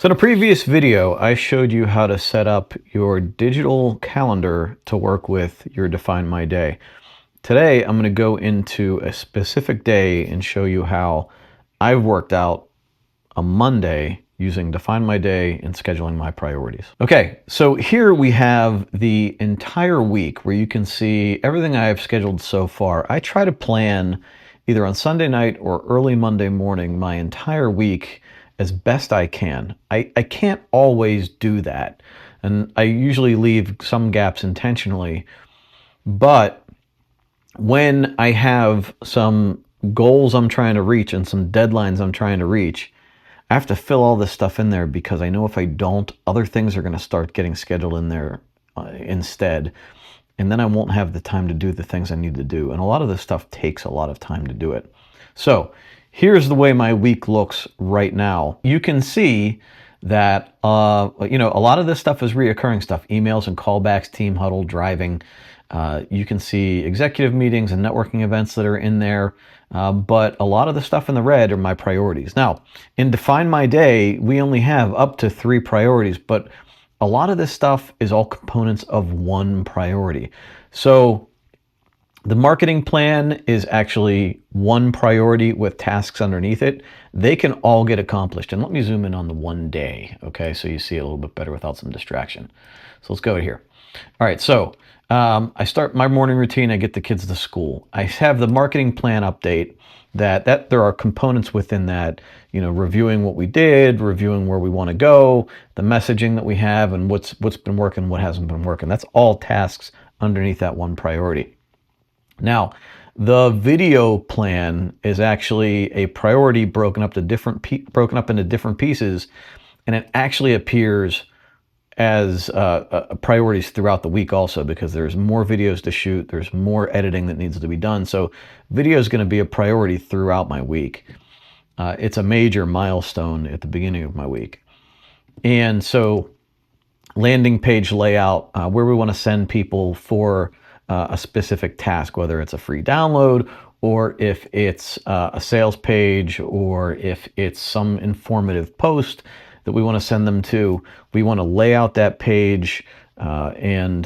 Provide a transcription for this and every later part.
So in a previous video, I showed you how to set up your digital calendar to work with your Define My Day. Today, I'm going to go into a specific day and show you how I've worked out a Monday using Define My Day and scheduling my priorities. Okay, so here we have the entire week where you can see everything I've scheduled so far. I try to plan either on Sunday night or early Monday morning my entire week as best I can. I can't always do that, and I usually leave some gaps intentionally, but when I have some goals I'm trying to reach and some deadlines I'm trying to reach, I have to fill all this stuff in there because I know if I don't, other things are going to start getting scheduled in there instead. And then I won't have the time to do the things I need to do. And a lot of this stuff takes a lot of time to do it. So here's the way my week looks right now. You can see that, a lot of this stuff is reoccurring stuff, emails and callbacks, team huddle, driving. You can see executive meetings and networking events that are in there. But a lot of the stuff in the red are my priorities. Now, in Define My Day, we only have up to 3 priorities, but a lot of this stuff is all components of one priority. So the marketing plan is actually one priority with tasks underneath it. They can all get accomplished. And let me zoom in on the one day, okay, so you see it a little bit better without some distraction. So let's go here. All right, so I start my morning routine. I get the kids to school. I have the marketing plan update that there are components within that, reviewing what we did, reviewing where we want to go, the messaging that we have, and what's been working, what hasn't been working. That's all tasks underneath that one priority. Now, the video plan is actually a priority broken up into different pieces, and it actually appears as priorities throughout the week also, because there's more videos to shoot, there's more editing that needs to be done. So video is going to be a priority throughout my week. It's a major milestone at the beginning of my week. And so landing page layout, where we want to send people for a specific task, whether it's a free download or if it's a sales page or if it's some informative post that we want to send them to. We want to lay out that page and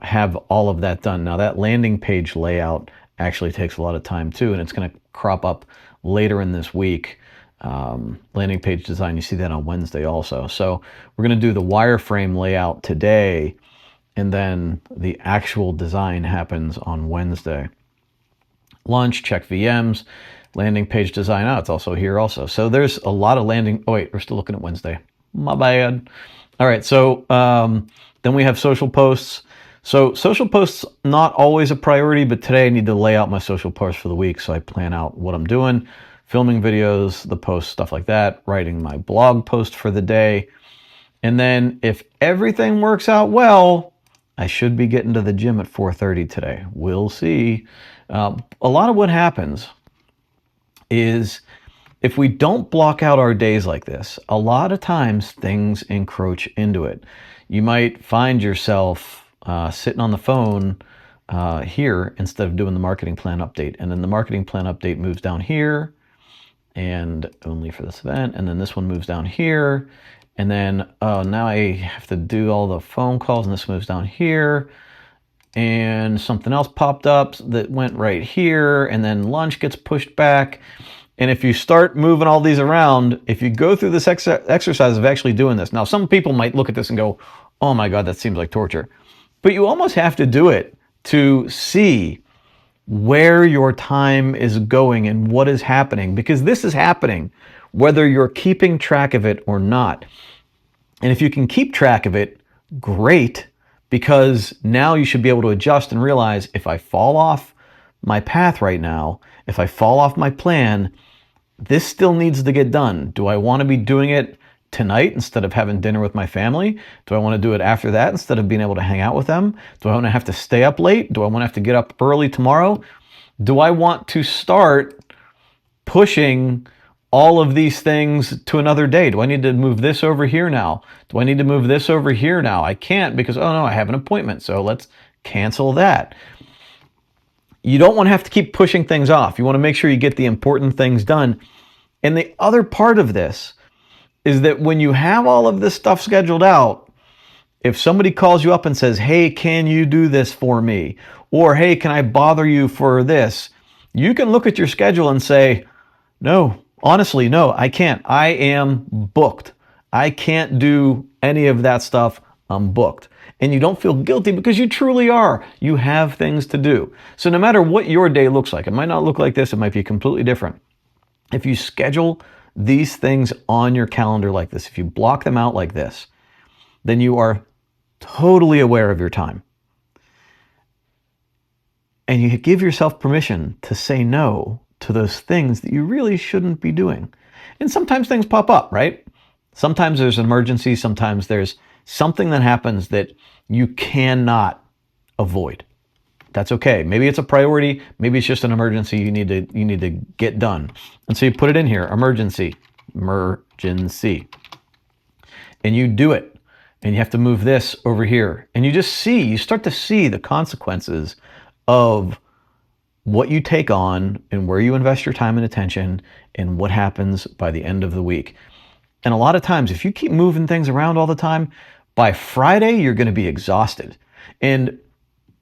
have all of that done. Now that landing page layout actually takes a lot of time too, and it's going to crop up later in this week. Landing page design, you see that on Wednesday also. So we're going to do the wireframe layout today, and then the actual design happens on Wednesday. Lunch, check VMs. Landing page design, it's also here also. So there's a lot of we're still looking at Wednesday. My bad. All right, so then we have social posts. So social posts, not always a priority, but today I need to lay out my social posts for the week, so I plan out what I'm doing, filming videos, the posts, stuff like that, writing my blog post for the day. And then if everything works out well, I should be getting to the gym at 4:30 today. We'll see. A lot of what happens is if we don't block out our days like this, a lot of times things encroach into it. You might find yourself sitting on the phone here instead of doing the marketing plan update. And then the marketing plan update moves down here and only for this event. And then this one moves down here. And then, now I have to do all the phone calls, and this moves down here. And something else popped up that went right here, and then lunch gets pushed back. And if you start moving all these around, if you go through this exercise of actually doing this, now some people might look at this and go, oh my God, that seems like torture. But you almost have to do it to see where your time is going and what is happening, because this is happening whether you're keeping track of it or not. And if you can keep track of it, great, because now you should be able to adjust and realize if I fall off my path right now, if I fall off my plan, this still needs to get done. Do I want to be doing it tonight instead of having dinner with my family? Do I want to do it after that instead of being able to hang out with them? Do I want to have to stay up late? Do I want to have to get up early tomorrow? Do I want to start pushing all of these things to another day? Do I need to move this over here now? Do I need to move this over here now? I can't because, oh no, I have an appointment, so let's cancel that. You don't want to have to keep pushing things off. You want to make sure you get the important things done. And the other part of this is that when you have all of this stuff scheduled out, if somebody calls you up and says, hey, can you do this for me? Or, hey, can I bother you for this? You can look at your schedule and say, no, honestly, no, I can't. I am booked. I can't do any of that stuff. I'm booked. And you don't feel guilty because you truly are. You have things to do. So no matter what your day looks like, it might not look like this, it might be completely different. If you schedule these things on your calendar like this, if you block them out like this, then you are totally aware of your time. And you give yourself permission to say no to those things that you really shouldn't be doing. And sometimes things pop up, right? Sometimes there's an emergency. Sometimes there's something that happens that you cannot avoid. That's okay. Maybe it's a priority. Maybe it's just an emergency you need to get done. And so you put it in here, emergency. And you do it. And you have to move this over here. And you start to see the consequences of what you take on and where you invest your time and attention and what happens by the end of the week. And a lot of times, if you keep moving things around all the time, by Friday, you're going to be exhausted. And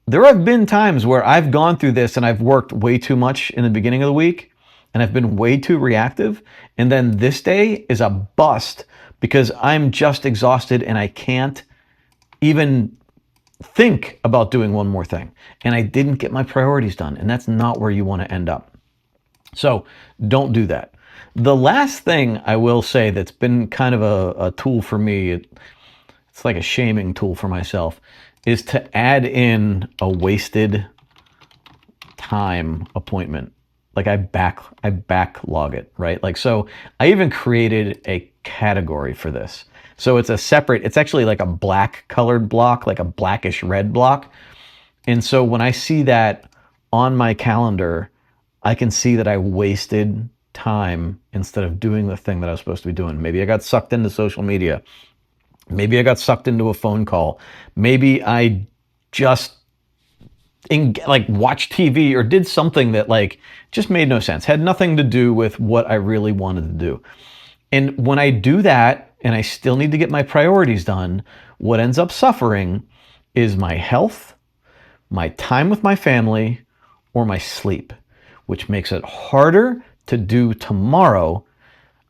there have been times where I've gone through this and I've worked way too much in the beginning of the week and I've been way too reactive. And then this day is a bust because I'm just exhausted and I can't even think about doing one more thing. And I didn't get my priorities done. And that's not where you want to end up. So don't do that. The last thing I will say that's been kind of a tool for me, it's like a shaming tool for myself, is to add in a wasted time appointment. Like I backlog it, right? Like, so I even created a category for this. So it's it's actually like a black colored block, like a blackish red block. And so when I see that on my calendar, I can see that I wasted time instead of doing the thing that I was supposed to be doing. Maybe I got sucked into social media. Maybe I got sucked into a phone call. Maybe I just watched TV or did something that just made no sense, had nothing to do with what I really wanted to do. And when I do that, and I still need to get my priorities done, what ends up suffering is my health, my time with my family, or my sleep, which makes it harder to do tomorrow.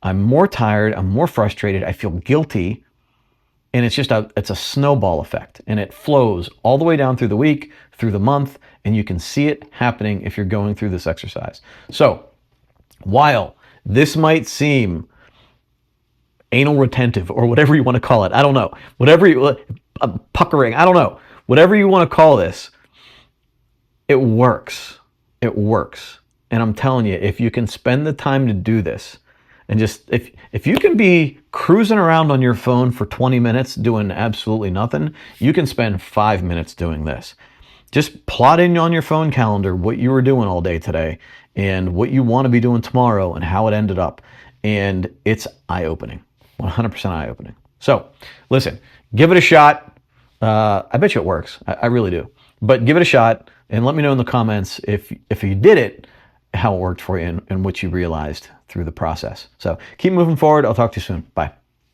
I'm more tired, I'm more frustrated, I feel guilty, and it's a snowball effect, and it flows all the way down through the week, through the month, and you can see it happening if you're going through this exercise. So, while this might seem anal retentive or whatever you want to call it, I don't know, puckering, I don't know, whatever you want to call this, it works. It works. And I'm telling you, if you can spend the time to do this, and just if you can be cruising around on your phone for 20 minutes doing absolutely nothing, you can spend 5 minutes doing this. Just plot in on your phone calendar what you were doing all day today and what you want to be doing tomorrow and how it ended up. And it's eye-opening, 100% eye-opening. So listen, give it a shot. I bet you it works. I really do. But give it a shot and let me know in the comments if you did it, how it worked for you and what you realized through the process. So keep moving forward. I'll talk to you soon. Bye.